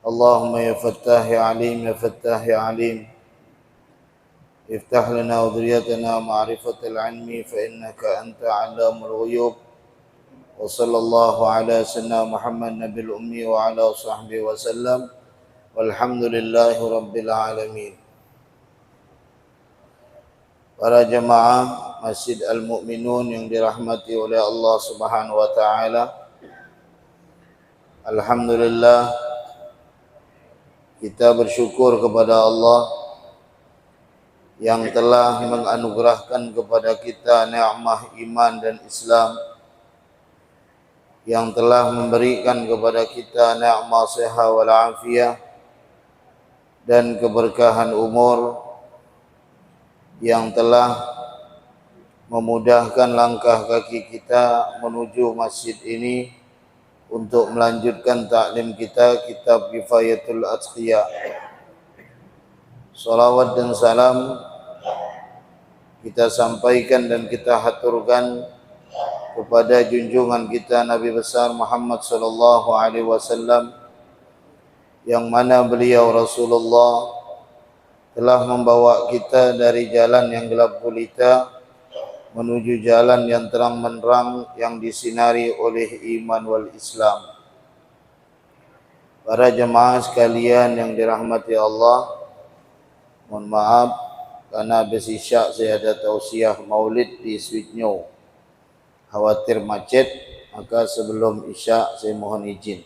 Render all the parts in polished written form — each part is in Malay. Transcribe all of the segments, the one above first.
اللهم يا فتاح يا عليم يا فتاح يا عليم افتح لنا وذريتنا معرفة العلم فإنك أنت علام الغيوب وصلى الله على سيدنا محمد نبي الأمي وعلى صحبه وسلم والحمد لله رب العالمين. Para jemaah Masjid Al-Mu'minun yang dirahmati oleh Allah Subhanahu wa taala. Alhamdulillah kita bersyukur kepada Allah yang telah menganugerahkan kepada kita nikmat iman dan Islam, yang telah memberikan kepada kita nikmat sehat wal afiyah dan keberkahan umur, yang telah memudahkan langkah kaki kita menuju masjid ini untuk melanjutkan taklim kita kitab Kifayatul Atqiya. Salawat dan salam kita sampaikan dan kita haturkan kepada junjungan kita Nabi besar Muhammad sallallahu alaihi wasallam, yang mana beliau Rasulullah telah membawa kita dari jalan yang gelap gulita menuju jalan yang terang menerang yang disinari oleh iman wal Islam. Para jemaah sekalian yang dirahmati Allah, mohon maaf karena habis isyak saya ada tausiah maulid di Sweetnyo, khawatir macet, maka sebelum isyak saya mohon izin.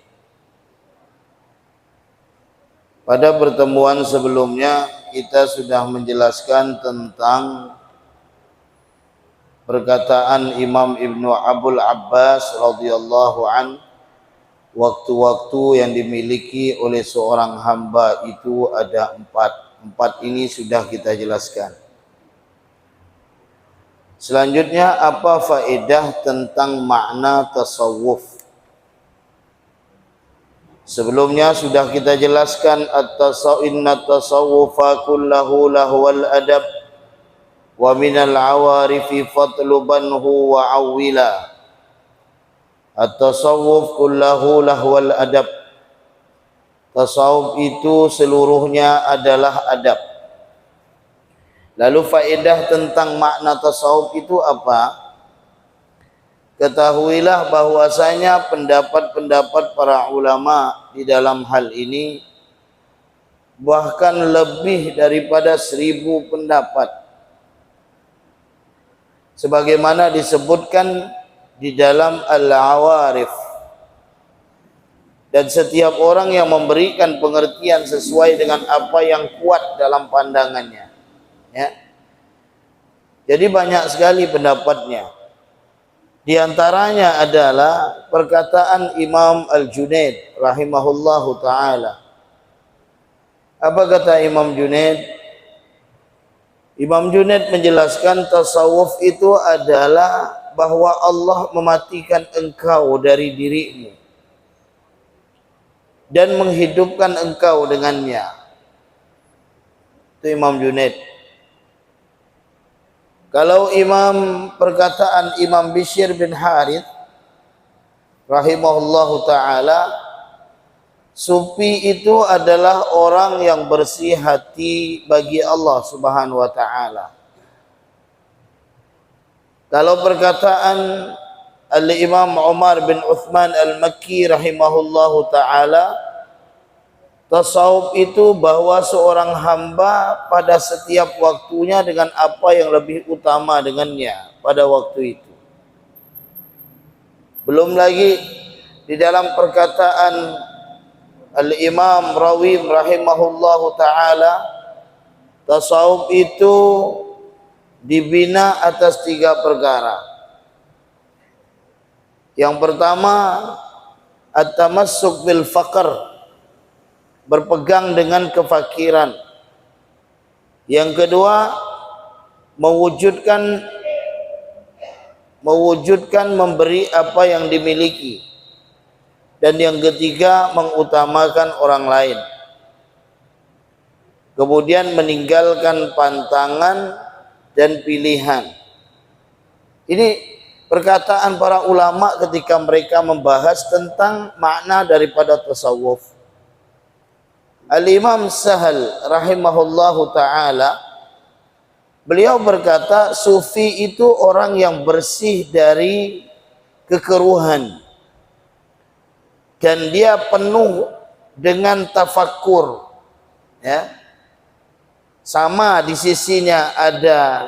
Pada pertemuan sebelumnya kita sudah menjelaskan tentang perkataan Imam Ibnu Abul Abbas radhiyallahu an, waktu-waktu yang dimiliki oleh seorang hamba itu ada empat. Empat ini sudah kita jelaskan. Selanjutnya, apa faedah tentang makna tasawuf? Sebelumnya sudah kita jelaskan inna tasawufa kullahu lahwal adab wa minal awarifi fatlubanhu wa awwila. At-tasawuf kullahu lahwal adab. Tasawuf itu seluruhnya adalah adab. Lalu faedah tentang makna tasawuf itu apa? Ketahuilah bahwasanya pendapat-pendapat para ulama di dalam hal ini bahkan lebih daripada 1000 pendapat, sebagaimana disebutkan di dalam Al-Awarif. Dan setiap orang yang memberikan pengertian sesuai dengan apa yang kuat dalam pandangannya, ya. Jadi banyak sekali pendapatnya. Di antaranya adalah perkataan Imam Al-Junaid rahimahullahu ta'ala. Apa kata Imam Junaid? Imam Junaid menjelaskan tasawuf itu adalah bahwa Allah mematikan engkau dari dirimu dan menghidupkan engkau dengannya. Itu Imam Junaid. Kalau perkataan Imam Bishr bin Harith rahimahullahu ta'ala, sufi itu adalah orang yang bersih hati bagi Allah subhanahu wa ta'ala. Kalau perkataan Al-Imam Umar bin Uthman Al-Makki rahimahullahu ta'ala, tasawuf itu bahwa seorang hamba pada setiap waktunya dengan apa yang lebih utama dengannya pada waktu itu. Belum lagi di dalam perkataan Al-Imam Rawim rahimahullahu ta'ala, tasawuf itu dibina atas 3 perkara. Yang pertama, at-tamassuk bil faqr, berpegang dengan kefakiran. Yang kedua, mewujudkan memberi apa yang dimiliki. Dan yang ketiga, mengutamakan orang lain. Kemudian meninggalkan pantangan dan pilihan. Ini perkataan para ulama ketika mereka membahas tentang makna daripada tasawuf. Al-Imam Sahal rahimahullahu ta'ala, beliau berkata, sufi itu orang yang bersih dari kekeruhan dan dia penuh dengan tafakkur, ya. Sama di sisinya ada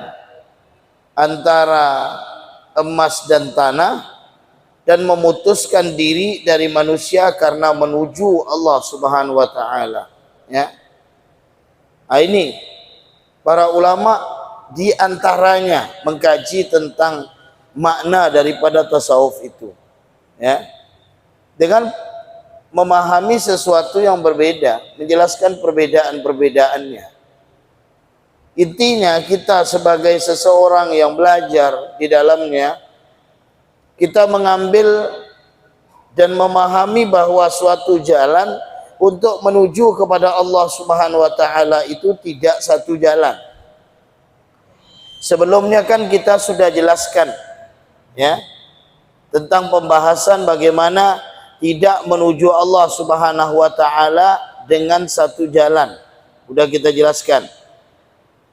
antara emas dan tanah, dan memutuskan diri dari manusia karena menuju Allah Subhanahu wa taala, ya. Ini para ulama di antaranya mengkaji tentang makna daripada tasawuf itu, ya, dengan memahami sesuatu yang berbeda, menjelaskan perbedaan-perbedaannya. Intinya kita sebagai seseorang yang belajar di dalamnya, kita mengambil dan memahami bahwa suatu jalan untuk menuju kepada Allah Subhanahu wa taala itu tidak satu jalan. Sebelumnya kan kita sudah jelaskan, ya, tentang pembahasan bagaimana tidak menuju Allah Subhanahu wa taala dengan satu jalan. Sudah kita jelaskan.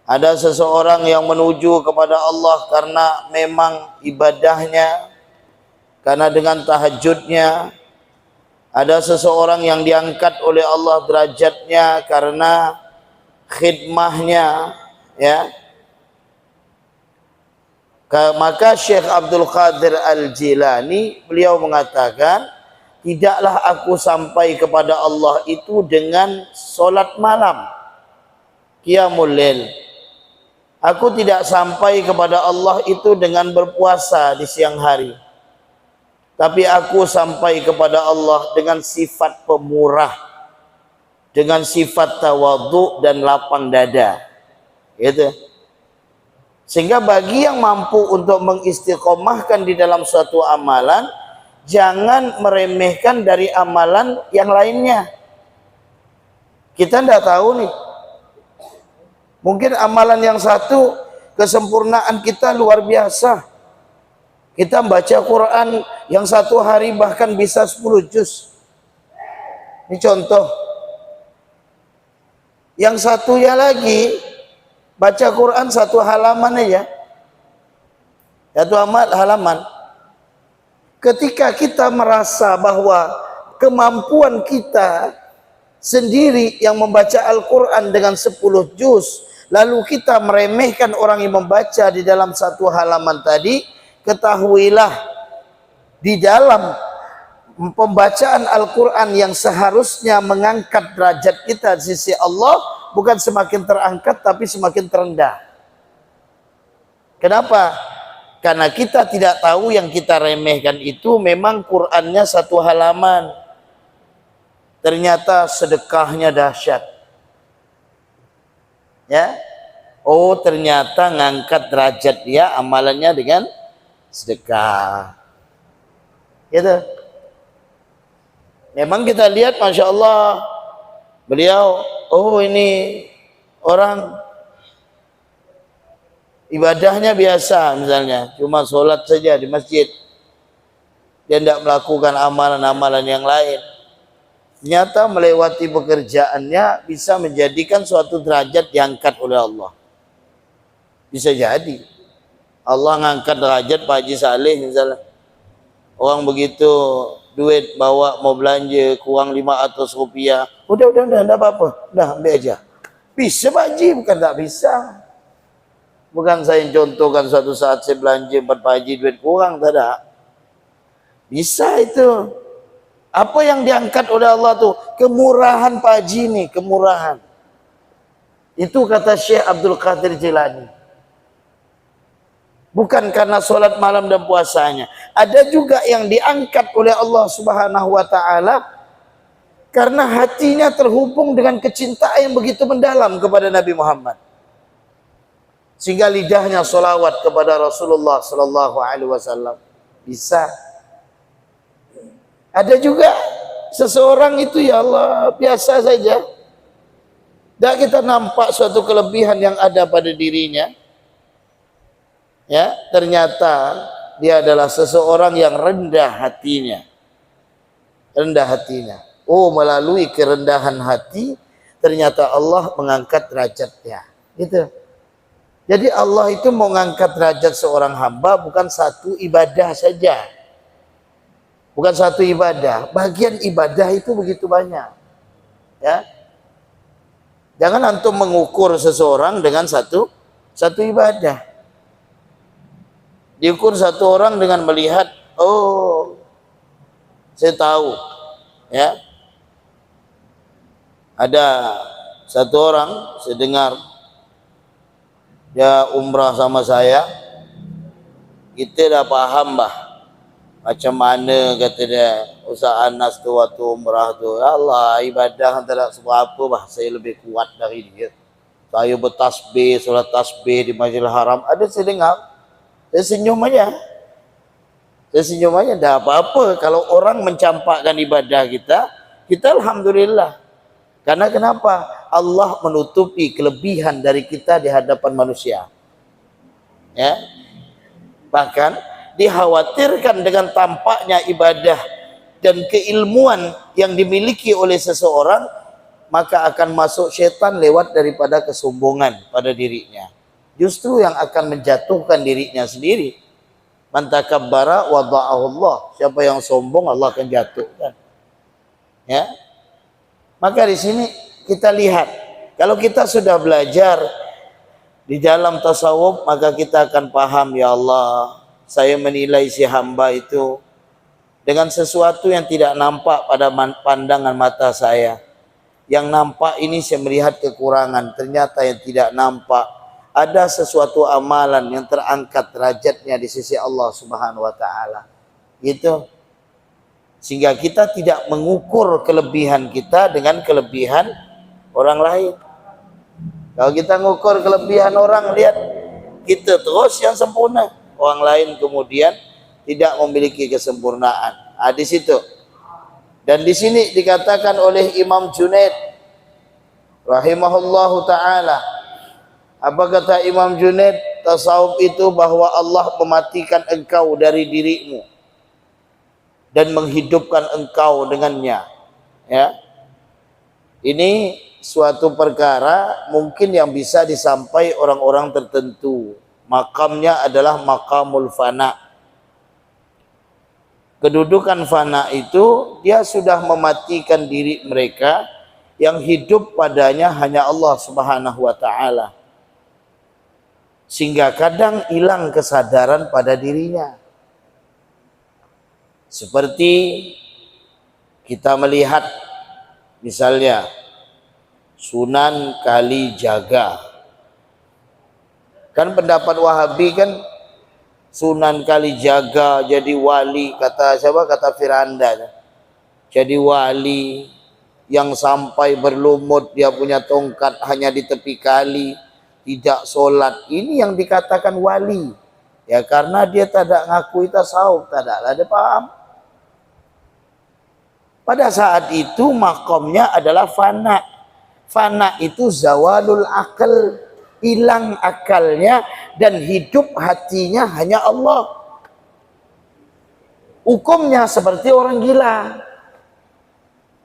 Ada seseorang yang menuju kepada Allah karena memang ibadahnya, karena dengan tahajudnya. Ada seseorang yang diangkat oleh Allah derajatnya karena khidmahnya, ya. Maka Syekh Abdul Qadir Al-Jilani, beliau mengatakan, tidaklah aku sampai kepada Allah itu dengan solat malam, qiyamul lail. Aku tidak sampai kepada Allah itu dengan berpuasa di siang hari. Tapi aku sampai kepada Allah dengan sifat pemurah, dengan sifat tawadhu dan lapang dada. Gitu. Sehingga bagi yang mampu untuk mengistiqomahkan di dalam suatu amalan, jangan meremehkan dari amalan yang lainnya. Kita tidak tahu nih, mungkin amalan yang satu kesempurnaan kita luar biasa. Kita baca Quran yang satu hari bahkan bisa 10 juz. Ini contoh. Yang satunya lagi baca Quran satu halaman aja, satu halaman. Ketika kita merasa bahwa kemampuan kita sendiri yang membaca Al-Quran dengan 10 juz, lalu kita meremehkan orang yang membaca di dalam satu halaman tadi, ketahuilah di dalam pembacaan Al-Quran yang seharusnya mengangkat derajat kita di sisi Allah, bukan semakin terangkat tapi semakin terendah. Kenapa? Karena kita tidak tahu yang kita remehkan itu memang Qurannya satu halaman, ternyata sedekahnya dahsyat, ya. Oh, ternyata ngangkat derajat dia amalannya dengan sedekah, gitu. Memang kita lihat, masya Allah, beliau, oh ini orang ibadahnya biasa, misalnya cuma sholat saja di masjid, dia tidak melakukan amalan-amalan yang lain. Ternyata melewati pekerjaannya bisa menjadikan suatu derajat diangkat oleh Allah. Bisa jadi Allah ngangkat derajat Pak Haji Saleh misalnya. Orang begitu duit bawa mau belanja kurang 500 rupiah. Udah, enggak apa-apa. Udah, ambil aja. Bisa Pak Haji, bukan tak bisa. Bukan saya contohkan suatu saat saya belanja 4 Pak Haji duit kurang, tidak. Bisa itu. Apa yang diangkat oleh Allah tuh? Kemurahan Pak Haji nih, kemurahan. Itu kata Syekh Abdul Qadir Jilani. Bukan karena sholat malam dan puasanya. Ada juga yang diangkat oleh Allah Subhanahu wa ta'ala karena hatinya terhubung dengan kecintaan yang begitu mendalam kepada Nabi Muhammad, sehingga lidahnya sholawat kepada Rasulullah Sallallahu Alaihi Wasallam. Bisa. Ada juga seseorang itu, ya Allah, biasa saja, tidak kita nampak suatu kelebihan yang ada pada dirinya, ya, ternyata dia adalah seseorang yang rendah hatinya. Rendah hatinya. Oh, melalui kerendahan hati ternyata Allah mengangkat derajatnya. Gitu. Jadi Allah itu mau mengangkat derajat seorang hamba bukan satu ibadah saja. Bukan satu ibadah, bagian ibadah itu begitu banyak. Ya. Jangan antum mengukur seseorang dengan satu ibadah. Diukur satu orang dengan melihat, oh, saya tahu, ya. Ada satu orang saya dengar dia umrah sama saya, kita dah paham bah macam mana kata dia Ustaz Anas tu waktu umrah tu, Allah ibadah antara sebab apa bah saya lebih kuat dari dia. Saya bertasbih, solat tasbih di Masjidil Haram, ada saya dengar, saya senyum aja. Saya senyum aja, dah apa-apa kalau orang mencampakkan ibadah kita alhamdulillah. Karena kenapa? Allah menutupi kelebihan dari kita di hadapan manusia. Ya. Bahkan dikhawatirkan dengan tampaknya ibadah dan keilmuan yang dimiliki oleh seseorang, maka akan masuk syaitan lewat daripada kesombongan pada dirinya. Justru yang akan menjatuhkan dirinya sendiri. Man takabbara wada'ahu Allah. Siapa yang sombong Allah akan jatuhkan. Ya. Maka di sini kita lihat, kalau kita sudah belajar di dalam tasawuf, maka kita akan paham, ya Allah, saya menilai si hamba itu dengan sesuatu yang tidak nampak pada pandangan mata saya. Yang nampak ini saya melihat kekurangan, ternyata yang tidak nampak ada sesuatu amalan yang terangkat derajatnya di sisi Allah Subhanahu wa taala. Gitu. Sehingga kita tidak mengukur kelebihan kita dengan kelebihan orang lain. Kalau kita mengukur kelebihan orang, lihat kita terus yang sempurna, orang lain kemudian tidak memiliki kesempurnaan. Di situ. Dan di sini dikatakan oleh Imam Junaid rahimahullahu taala. Apa kata Imam Junaid? Tasawuf itu bahwa Allah mematikan engkau dari dirimu dan menghidupkan engkau dengannya. Ya. Ini suatu perkara mungkin yang bisa disampai orang-orang tertentu. Makamnya adalah makamul fana. Kedudukan fana itu dia sudah mematikan diri mereka, yang hidup padanya hanya Allah Subhanahu wa taala. Sehingga kadang hilang kesadaran pada dirinya. Seperti kita melihat misalnya Sunan Kalijaga. Kan pendapat Wahabi kan Sunan Kalijaga jadi wali, kata siapa? Kata Firanda. Jadi wali yang sampai berlumut dia punya tongkat hanya di tepi kali, tidak solat. Ini yang dikatakan wali. Ya karena dia tidak ngakui tasawuf, tidak ada paham. Pada saat itu makomnya adalah fana. Fana itu zawalul akal, hilang akalnya dan hidup hatinya hanya Allah. Hukumnya seperti orang gila.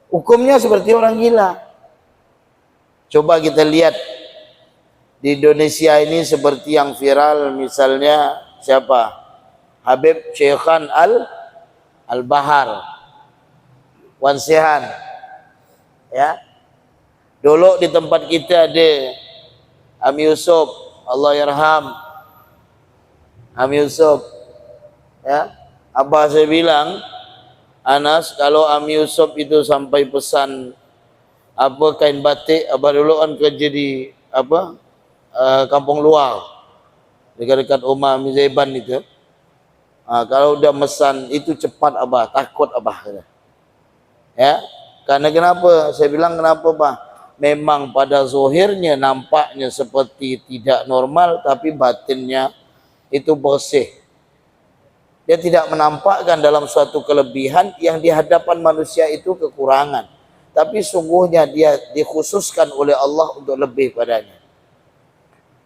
Hukumnya seperti orang gila. Coba kita lihat di Indonesia ini seperti yang viral, misalnya siapa? Habib Syekhan Al-Bahar Wansehan, ya. Dulu di tempat kita ada Ami Yusuf, Allah yarham Ami Yusuf, ya. Abah saya bilang, Anas, kalau Ami Yusuf itu sampai pesan apa kain batik, abah dulu kan kerja di apa kampung luar dekat-dekat rumah Ami Zaiban itu. Kalau udah mesan itu cepat abah, takut abah kata. Ya, karena kenapa? Saya bilang kenapa, Pak? Memang pada zahirnya nampaknya seperti tidak normal, tapi batinnya itu bersih. Dia tidak menampakkan dalam suatu kelebihan yang di hadapan manusia itu kekurangan, tapi sungguhnya dia dikhususkan oleh Allah untuk lebih padanya.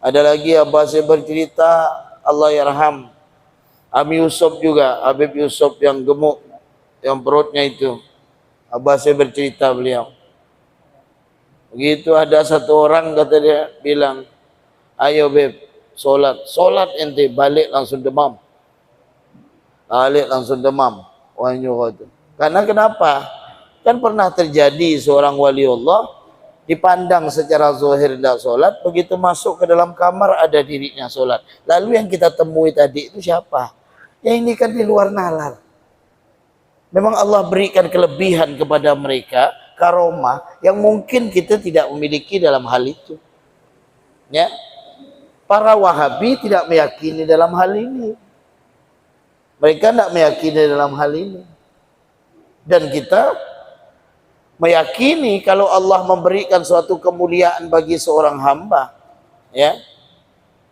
Ada lagi abah saya bercerita, Allah yarham Ami Yusuf juga, Habib Yusuf yang gemuk, yang perutnya itu. Abah saya bercerita beliau, Begitu ada satu orang kata dia bilang, ayo beb, solat ente, balik langsung demam. Balik langsung demam. Wanyo kata. Karena kenapa? Kan pernah terjadi seorang wali Allah dipandang secara zahir tidak solat, begitu masuk ke dalam kamar ada dirinya solat. Lalu yang kita temui tadi itu siapa? Ya ini kan di luar nalar. Memang Allah berikan kelebihan kepada mereka, karomah yang mungkin kita tidak memiliki dalam hal itu. Ya, para Wahabi tidak meyakini dalam hal ini. Mereka tidak meyakini dalam hal ini. Dan kita meyakini kalau Allah memberikan suatu kemuliaan bagi seorang hamba, ya,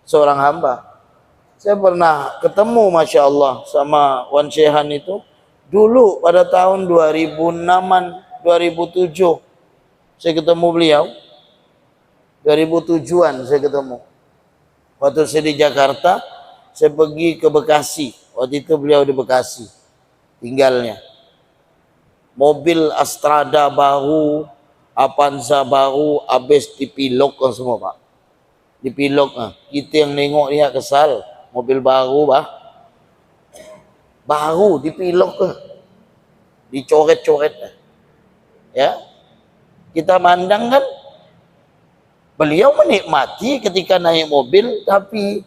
seorang hamba. Saya pernah ketemu, masya Allah, sama Wan Syehan itu dulu pada tahun 2006-an, 2007 saya ketemu beliau. 2007-an saya ketemu. Waktu saya di Jakarta, saya pergi ke Bekasi. Waktu itu beliau di Bekasi tinggalnya. Mobil Astrada baru, Avanza baru, habis dipilok kan semua pak. Dipilok, kita yang nengok dia kesal. Mobil baru bah, baru dipilok ke, dicoret-coret. Ya, kita mandang kan, beliau menikmati ketika naik mobil, tapi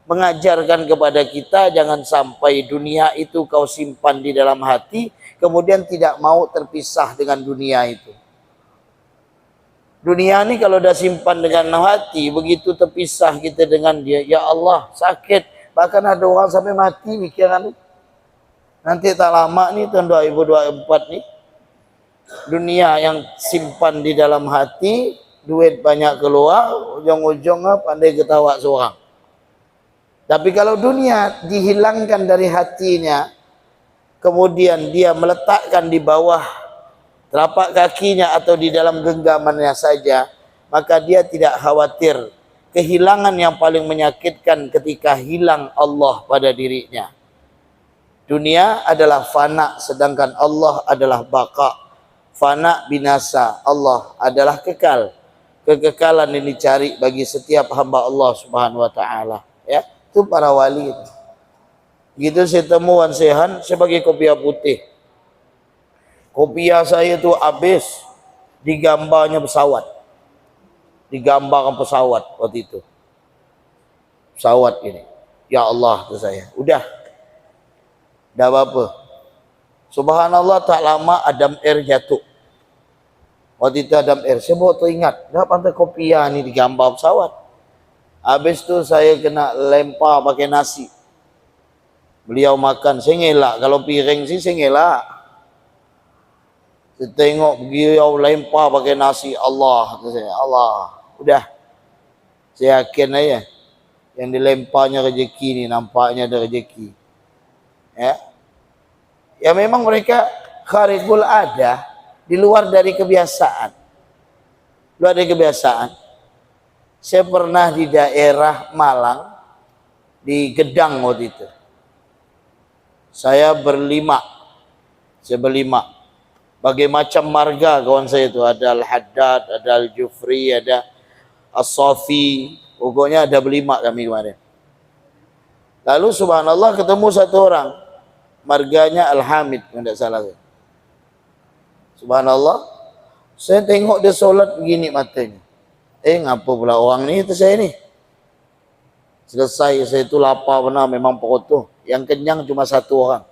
mengajarkan kepada kita jangan sampai dunia itu kau simpan di dalam hati, kemudian tidak mau terpisah dengan dunia itu. Dunia ini kalau dah simpan dengan hati, begitu terpisah kita dengan dia, ya Allah sakit. Bahkan ada orang sampai mati pikiran. Nanti tak lama nih tahun 2024 nih, dunia yang simpan di dalam hati, duit banyak keluar, ujung-ujungnya pandai ketawa seorang. Tapi kalau dunia dihilangkan dari hatinya, kemudian dia meletakkan di bawah telapak kakinya atau di dalam genggamannya saja, maka dia tidak khawatir kehilangan yang paling menyakitkan ketika hilang Allah pada dirinya. Dunia adalah fana, sedangkan Allah adalah baka. Fana binasa, Allah adalah kekal. Kekekalan yang dicari bagi setiap hamba Allah Subhanahu wa taala, ya. Itu para wali. Gitu saya temu Wan Syehan, saya bagi kopiah putih. Kopiah saya itu habis digambarnya pesawat. Digambarkan pesawat waktu itu. Pesawat ini. Ya Allah tu saya. Udah. Dah apa-apa. Subhanallah tak lama Adam Air jatuh. Waktu itu Adam Air. Saya baru teringat. Dah pantai kopiah ni digambar pesawat. Habis tu saya kena lempar pakai nasi. Beliau makan. Saya ngelak. Kalau piring sih saya ngelak. Saya tengok beliau lempar pakai nasi. Allah. Allah. Udah. Saya yakin aja. Yang dilemparnya rezeki ni. Nampaknya ada rezeki. Ya. Ya memang mereka kharikul ada. Di luar dari kebiasaan. Luar dari kebiasaan. Saya pernah di daerah Malang. Di Gedang waktu itu. Saya berlima. Bagai macam marga kawan saya itu. Ada Al-Haddad, ada Al-Jufri, ada As-Safi. Pokoknya ada berlima kami kemarin. Lalu subhanallah ketemu satu orang. Marganya Al-Hamid, kalau tidak salah. Subhanallah. Saya tengok dia solat begini matanya. Ngapa pula orang ni itu saya ni. Selesai saya itu lapar benar memang perut tu. Yang kenyang cuma satu orang.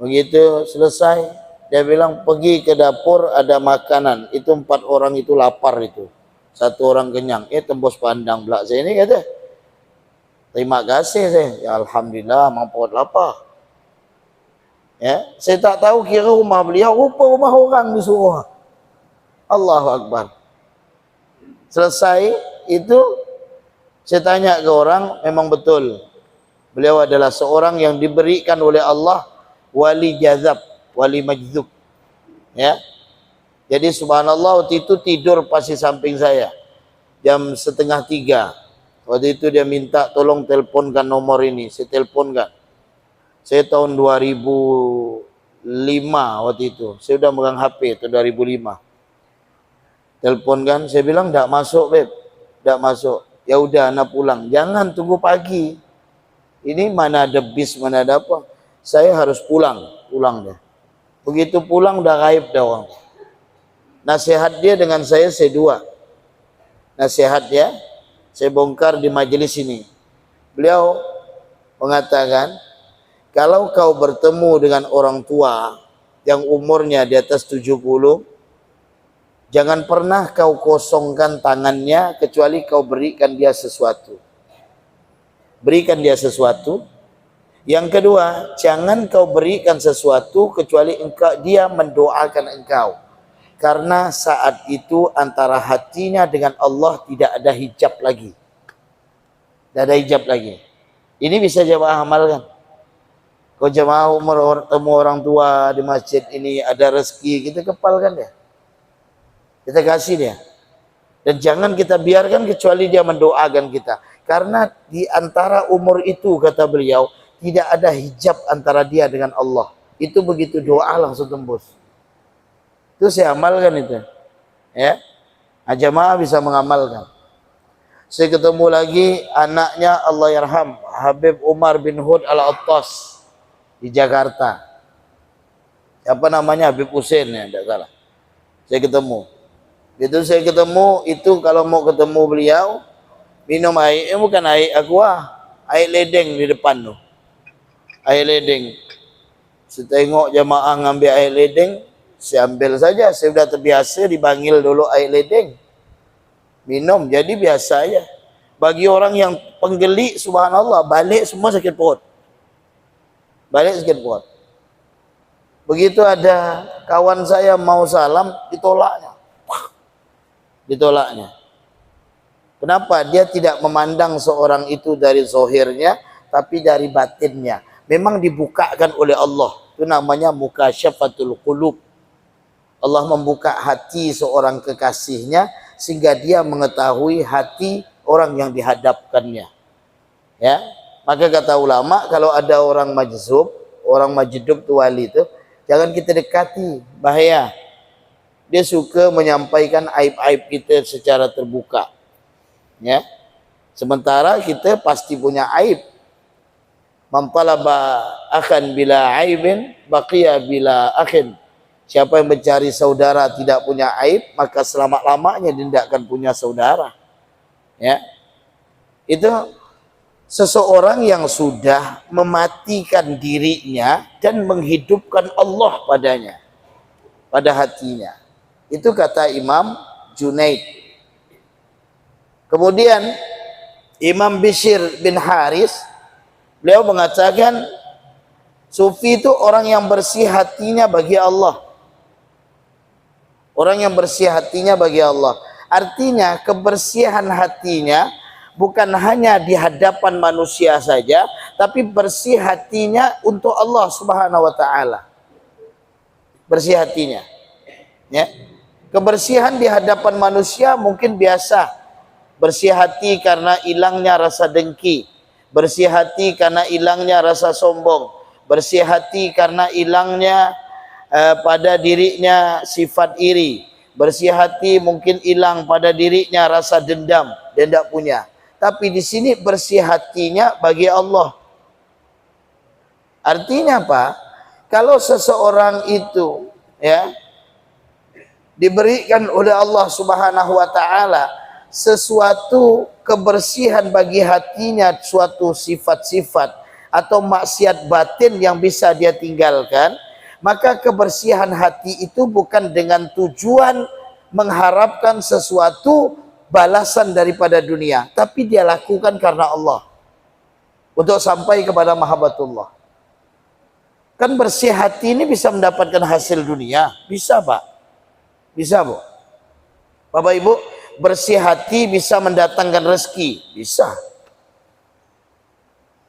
Begitu selesai, dia bilang pergi ke dapur ada makanan. Itu 4 orang itu lapar itu. 1 orang kenyang. Tembus pandang pula saya ni kata. Terima kasih saya. Ya alhamdulillah memang perut lapar. Ya, saya tak tahu kira rumah beliau, rupa rumah orang disuruh. Allahu Akbar. Selesai itu saya tanya ke orang, memang betul. Beliau adalah seorang yang diberikan oleh Allah wali jazab, wali majzub. Ya. Jadi subhanallah waktu itu tidur pas di samping saya. Jam 2:30. Waktu itu dia minta tolong teleponkan nomor ini. Saya teleponkan. Saya tahun 2005 waktu itu. Saya sudah megang HP tahun 2005. Telepon kan, saya bilang enggak masuk, Beb. Enggak masuk. Ya udah, anak pulang. Jangan tunggu pagi. Ini mana ada bis, mana ada apa. Saya harus pulang deh. Begitu pulang udah gaib dah orang. Nasihat dia dengan saya dua. Nasihat dia, saya bongkar di majelis ini. Beliau mengatakan, kalau kau bertemu dengan orang tua yang umurnya di atas 70, jangan pernah kau kosongkan tangannya kecuali kau berikan dia sesuatu. Berikan dia sesuatu. Yang kedua, jangan kau berikan sesuatu kecuali dia mendoakan engkau. Karena saat itu antara hatinya dengan Allah tidak ada hijab lagi. Tidak ada hijab lagi. Ini bisa jemaah amalkan. Kau jemaah umur temu orang tua di masjid ini ada rezeki, kita kepalkan dia. Kita kasih dia. Dan jangan kita biarkan kecuali dia mendoakan kita. Karena di antara umur itu, kata beliau, tidak ada hijab antara dia dengan Allah. Itu begitu doa langsung tembus. Itu saya amalkan itu. Ya. Jemaah bisa mengamalkan. Saya ketemu lagi anaknya Allah yarham, Habib Umar bin Hud Al-Attas di Jakarta. Apa namanya? Habib Hussein ya, tidak salah. Saya ketemu. Itu saya ketemu, itu kalau mau ketemu beliau, minum air, bukan air aqua, air ledeng di depan tuh. Air ledeng. Saya tengok jamaah ngambil air ledeng, saya ambil saja. Saya sudah terbiasa dipanggil dulu air ledeng. Minum, jadi biasa aja. Bagi orang yang penggelik, subhanallah, balik semua sakit perut. Balik sakit perut. Begitu ada kawan saya mau salam, ditolaknya. Ditolaknya. Kenapa? Dia tidak memandang seorang itu dari zahirnya, tapi dari batinnya. Memang dibukakan oleh Allah. Itu namanya mukasyafatul qulub. Allah membuka hati seorang kekasihnya sehingga dia mengetahui hati orang yang dihadapkannya. Ya, maka kata ulama, kalau ada orang majzub, orang majdub tu wali itu, jangan kita dekati, bahaya. Dia suka menyampaikan aib-aib kita secara terbuka. Ya. Sementara kita pasti punya aib. Man talaba akhan bila aibin baqiya bila akhin. Siapa yang mencari saudara tidak punya aib, maka selama-lamanya dia tidak akan punya saudara. Ya. Itu seseorang yang sudah mematikan dirinya dan menghidupkan Allah padanya, pada hatinya. Itu kata Imam Junaid. Kemudian Imam Bishr bin Haris, beliau mengatakan sufi itu orang yang bersih hatinya bagi Allah. Orang yang bersih hatinya bagi Allah. Artinya kebersihan hatinya bukan hanya di hadapan manusia saja, tapi bersih hatinya untuk Allah Subhanahu wa taala. Bersih hatinya. Ya. Kebersihan di hadapan manusia mungkin biasa. Bersih hati karena hilangnya rasa dengki. Bersih hati karena hilangnya rasa sombong. Bersih hati karena hilangnya pada dirinya sifat iri. Bersih hati mungkin hilang pada dirinya rasa dendam, dia tidak punya. Tapi di sini bersih hatinya bagi Allah. Artinya apa? Kalau seseorang itu ya diberikan oleh Allah Subhanahu wa taala sesuatu kebersihan bagi hatinya, suatu sifat-sifat atau maksiat batin yang bisa dia tinggalkan, maka kebersihan hati itu bukan dengan tujuan mengharapkan sesuatu balasan daripada dunia, tapi dia lakukan karena Allah untuk sampai kepada mahabbatullah. Kan bersih hati ini bisa mendapatkan hasil dunia, bisa Pak, bisa Bu. Bapak Ibu, bersih hati bisa mendatangkan rezeki, bisa.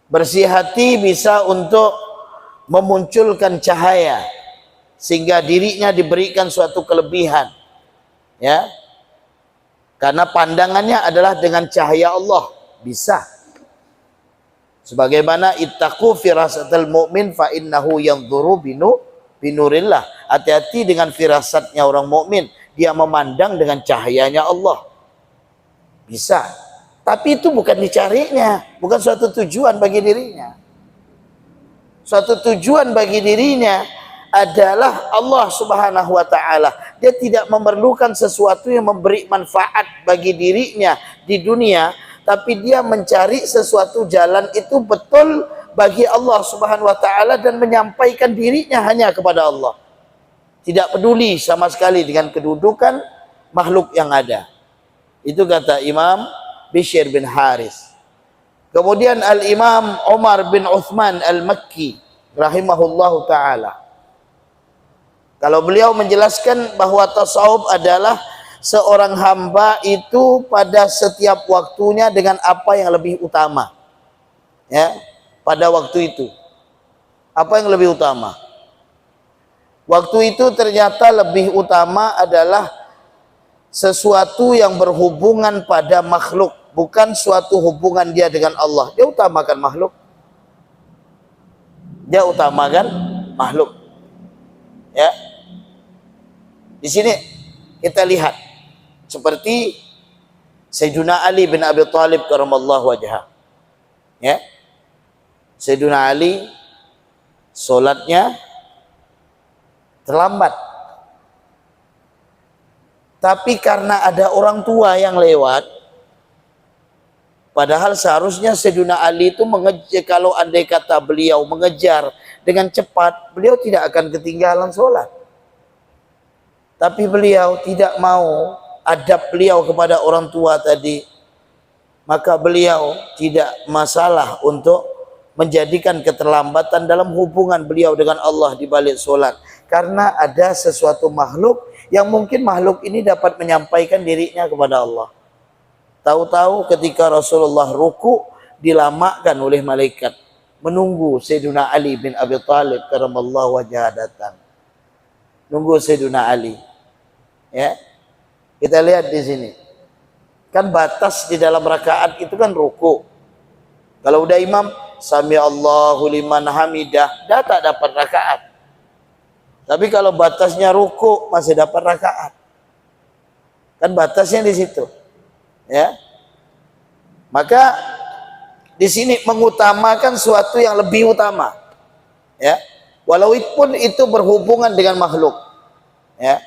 Bersih hati bisa untuk memunculkan cahaya sehingga dirinya diberikan suatu kelebihan, ya, karena pandangannya adalah dengan cahaya Allah, bisa. Sebagaimana ittaqu firasatal mu'min fa innahu yanzuru binurillah. Hati-hati dengan firasatnya orang mukmin, dia memandang dengan cahayanya Allah. Bisa. Tapi itu bukan dicarinya, bukan suatu tujuan bagi dirinya. Suatu tujuan bagi dirinya adalah Allah Subhanahu wa taala. Dia tidak memerlukan sesuatu yang memberi manfaat bagi dirinya di dunia, tapi dia mencari sesuatu jalan itu betul bagi Allah Subhanahu wa taala dan menyampaikan dirinya hanya kepada Allah. Tidak peduli sama sekali dengan kedudukan makhluk yang ada. Itu kata Imam Bishr bin Haris. Kemudian Al-Imam Umar bin Uthman Al-Makki rahimahullahu ta'ala, kalau beliau menjelaskan bahwa tasawuf adalah seorang hamba itu pada setiap waktunya dengan apa yang lebih utama. Ya, pada waktu itu. Apa yang lebih utama? Waktu itu ternyata lebih utama adalah sesuatu yang berhubungan pada makhluk, bukan suatu hubungan dia dengan Allah. Dia utamakan makhluk. Dia utamakan makhluk. Ya. Di sini kita lihat seperti Sayyidina Ali bin Abi Thalib karamallahu wajhah. Ya. Sayyidina Ali salatnya terlambat. Tapi karena ada orang tua yang lewat, padahal seharusnya Sayyidina Ali itu mengejar, kalau andai kata beliau mengejar dengan cepat, beliau tidak akan ketinggalan sholat. Tapi beliau tidak mau, adab beliau kepada orang tua tadi, maka beliau tidak masalah untuk menjadikan keterlambatan dalam hubungan beliau dengan Allah di balik sholat. Karena ada sesuatu makhluk yang mungkin makhluk ini dapat menyampaikan dirinya kepada Allah. Tahu-tahu ketika Rasulullah ruku, dilamakan oleh malaikat, menunggu Sayyidina Ali bin Abi Thalib karamallahu wajhah datang. Nunggu Sayyidina Ali. Ya. Kita lihat di sini. Kan batas di dalam rakaat itu kan ruku. Kalau udah imam sami Allahu liman hamidah, dah tak dapat rakaat. Tapi kalau batasnya ruku masih dapat rakaat. Kan batasnya di situ. Ya. Maka di sini mengutamakan suatu yang lebih utama. Ya. Walaupun itu berhubungan dengan makhluk. Ya.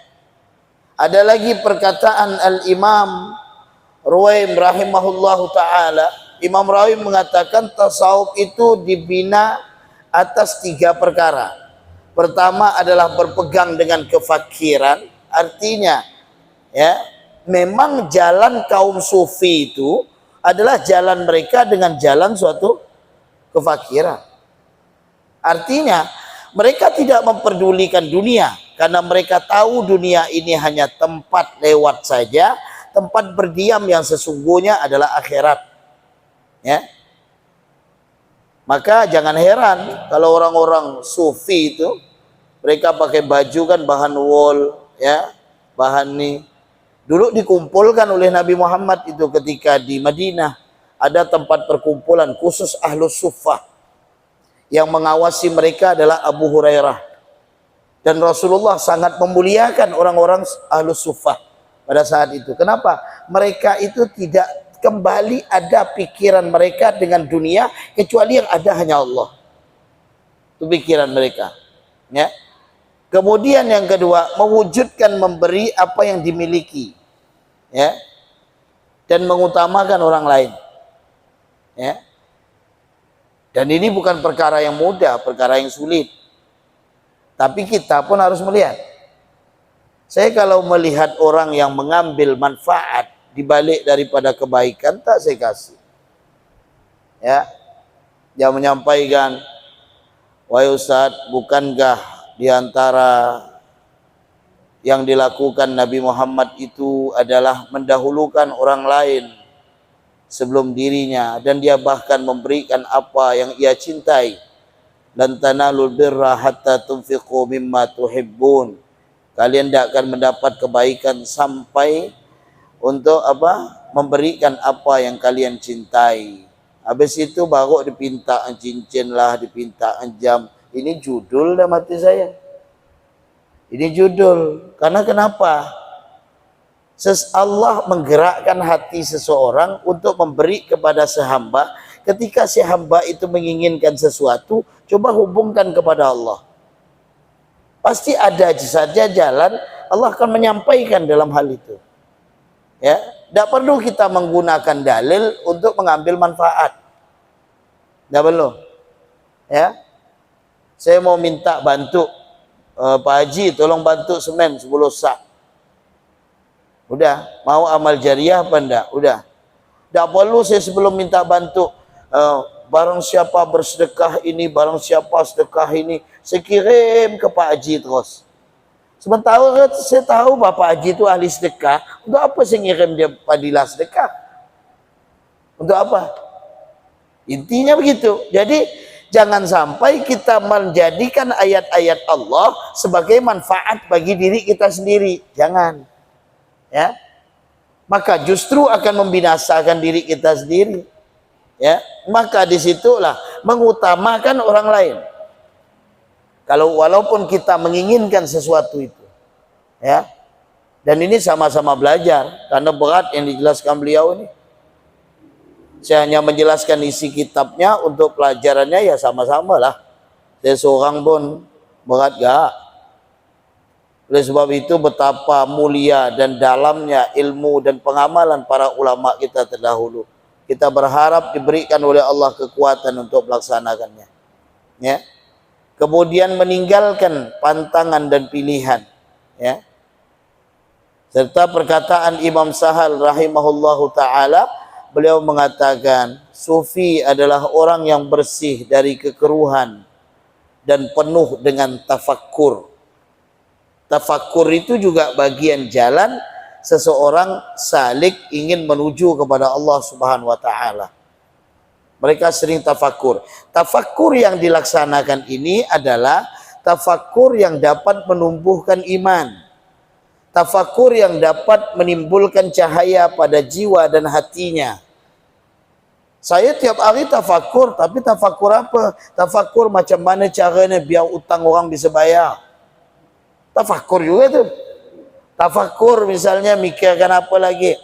Ada lagi perkataan Al-Imam Ruwaim rahimahullahu ta'ala. Imam Ruwaim mengatakan tasawuf itu dibina atas 3 perkara. Pertama adalah berpegang dengan kefakiran. Artinya ya, memang jalan kaum sufi itu adalah jalan mereka dengan jalan suatu kefakiran. Artinya mereka tidak memperdulikan dunia, karena mereka tahu dunia ini hanya tempat lewat saja, tempat berdiam yang sesungguhnya adalah akhirat. Ya. Maka jangan heran kalau orang-orang sufi itu mereka pakai baju kan bahan wol, ya, bahan nih. Dulu dikumpulkan oleh Nabi Muhammad itu ketika di Madinah, ada tempat perkumpulan khusus Ahlus Suffah. Yang mengawasi mereka adalah Abu Hurairah. Dan Rasulullah sangat memuliakan orang-orang Ahlus Suffah pada saat itu. Kenapa? Mereka itu tidak kembali ada pikiran mereka dengan dunia, kecuali yang ada hanya Allah. Itu pikiran mereka. Ya. Kemudian yang kedua, mewujudkan memberi apa yang dimiliki. Ya. Dan mengutamakan orang lain. Ya. Dan ini bukan perkara yang mudah, perkara yang sulit. Tapi kita pun harus melihat. Saya kalau melihat orang yang mengambil manfaat dibalik daripada kebaikan, tak saya kasih. Ya, dia menyampaikan, wahai Ustaz, bukankah di antara yang dilakukan Nabi Muhammad itu adalah mendahulukan orang lain sebelum dirinya, dan dia bahkan memberikan apa yang ia cintai. Lan tanalul birra hatta tunfiqu mimma tuhibbun. Kalian tidak akan mendapat kebaikan sampai untuk apa? Memberikan apa yang kalian cintai. Habis itu baru dipinta cincin lah, dipinta jam. Ini judul dah mati saya. Ini judul. Karena kenapa? Allah menggerakkan hati seseorang untuk memberi kepada sehamba. Ketika si hamba itu menginginkan sesuatu, coba hubungkan kepada Allah. Pasti ada saja jalan, Allah akan menyampaikan dalam hal itu. Ya, tidak perlu kita menggunakan dalil untuk mengambil manfaat. Tidak perlu. Ya, saya mau minta bantu Pak Haji, tolong bantu semen 10 sak. Udah, mau amal jariah apa enggak? Udah. Tidak perlu saya sebelum minta bantu, barang siapa bersedekah ini, barang siapa sedekah ini, saya kirim ke Pak Haji terus. Sementara saya tahu Bapak Haji itu ahli sedekah, untuk apa saya ngirim dia padilah sedekah? Untuk apa? Intinya begitu. Jadi jangan sampai kita menjadikan ayat-ayat Allah sebagai manfaat bagi diri kita sendiri. Jangan. Ya. Maka justru akan membinasakan diri kita sendiri. Ya. Maka disitulah mengutamakan orang lain. Kalau walaupun kita menginginkan sesuatu itu, ya, dan ini sama-sama belajar karena berat yang dijelaskan beliau ini. Saya hanya menjelaskan isi kitabnya, untuk pelajarannya ya sama-sama lah. Saya seorang pun berat gak. Oleh sebab itu betapa mulia dan dalamnya ilmu dan pengamalan para ulama kita terdahulu. Kita berharap diberikan oleh Allah kekuatan untuk melaksanakannya. Ya. Kemudian meninggalkan pantangan dan pilihan, ya. Serta perkataan Imam Sahal rahimahullahu taala, beliau mengatakan sufi adalah orang yang bersih dari kekeruhan dan penuh dengan tafakkur. Tafakkur itu juga bagian jalan seseorang salik ingin menuju kepada Allah Subhanahu wa taala. Mereka sering tafakkur. Tafakkur yang dilaksanakan ini adalah tafakkur yang dapat menumbuhkan iman. Tafakkur yang dapat menimbulkan cahaya pada jiwa dan hatinya. Saya tiap hari tafakkur, tapi tafakkur apa? Tafakkur macam mana caranya biar utang orang bisa bayar. Tafakkur juga tuh. Tafakkur misalnya mikirkan apa lagi?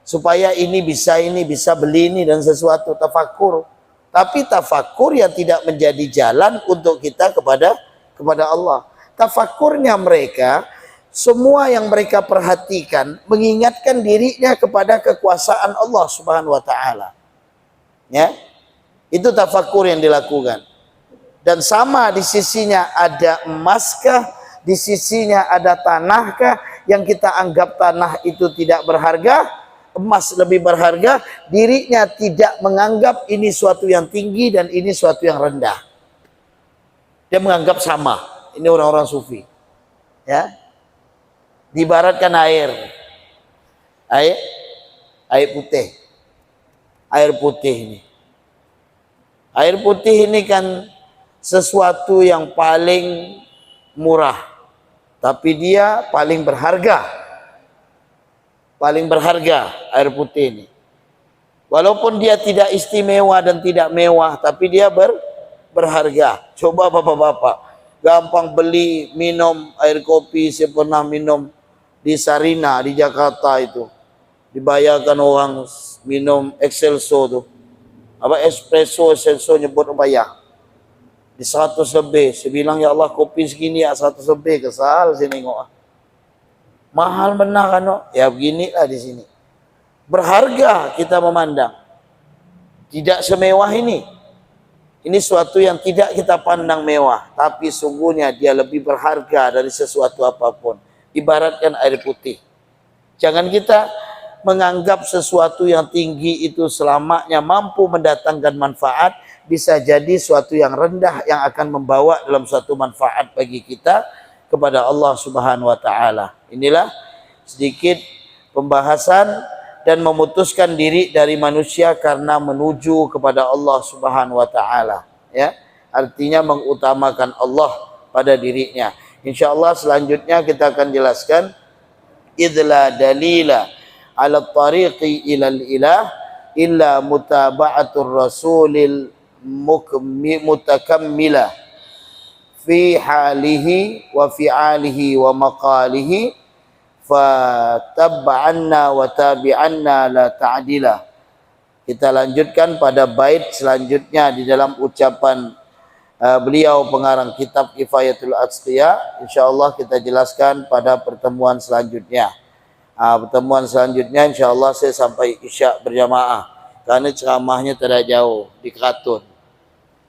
Supaya ini bisa beli ini dan sesuatu, tafakkur. Tapi tafakkur yang tidak menjadi jalan untuk kita kepada Allah. Tafakkurnya mereka, semua yang mereka perhatikan mengingatkan dirinya kepada kekuasaan Allah Subhanahu wa taala. Ya. Itu tafakkur yang dilakukan. Dan sama di sisinya ada emaskah, di sisinya ada tanahkah, yang kita anggap tanah itu tidak berharga, emas lebih berharga, dirinya tidak menganggap ini suatu yang tinggi dan ini suatu yang rendah. Dia menganggap sama. Ini orang-orang sufi. Ya. Diibaratkan air putih. Air putih ini. Air putih ini kan sesuatu yang paling murah, tapi dia paling berharga. Paling berharga air putih ini. Walaupun dia tidak istimewa dan tidak mewah, tapi dia berharga. Coba bapak-bapak, gampang beli minum air kopi. Saya pernah minum di Sarina di Jakarta itu. Dibayarkan orang minum Excelso tuh. Apa espresso nyebut bayar. Di 100 lebih. Saya bilang ya Allah kopi segini ya 100 lebih, kesal saya nengok. Mahal benar kan? Ya beginilah di sini. Berharga kita memandang. Tidak semewah ini. Ini suatu yang tidak kita pandang mewah, tapi sungguhnya dia lebih berharga dari sesuatu apapun. Ibaratkan air putih. Jangan kita menganggap sesuatu yang tinggi itu selamanya mampu mendatangkan manfaat, bisa jadi suatu yang rendah yang akan membawa dalam suatu manfaat bagi kita kepada Allah Subhanahu wa taala. Inilah sedikit pembahasan dan memutuskan diri dari manusia karena menuju kepada Allah Subhanahu wa taala, ya. Artinya mengutamakan Allah pada dirinya. Insyaallah selanjutnya kita akan jelaskan idla dalila ala tariqi ilal ilah illa mutaba'atur rasulil mutakammilah fi halihi wa fi'alihi wa maqalihi fatab'anna wa tabi'anna la ta'dila. Kita lanjutkan pada bait selanjutnya di dalam ucapan beliau pengarang kitab Kifayatul Atqiya. InsyaAllah kita jelaskan pada pertemuan selanjutnya. Pertemuan selanjutnya insyaAllah saya sampai Isya berjamaah, karena ceramahnya tidak jauh di Keraton.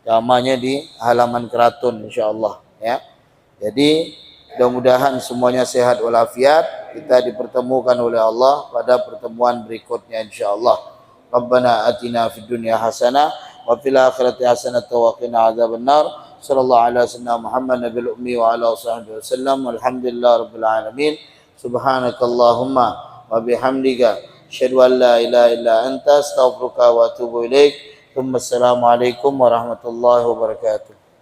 Ceramahnya di halaman Keraton insyaAllah ya. Jadi mudah-mudahan semuanya sehat walafiat. Kita dipertemukan oleh Allah pada pertemuan berikutnya insyaAllah. Rabbana atina fid dunya hasanah wa fil akhirati hasanah wa qina adzabannar. Sallallahu ala sayyidina Muhammad nabiyil ummi wa ala sahbihi wasallam. Walhamdulillahi rabbil alamin. Subhanakallahumma wa bihamdika asyhadu an la ilaha illa anta astaghfiruka wa atubu ilaik. Assalamualaikum warahmatullahi wabarakatuh.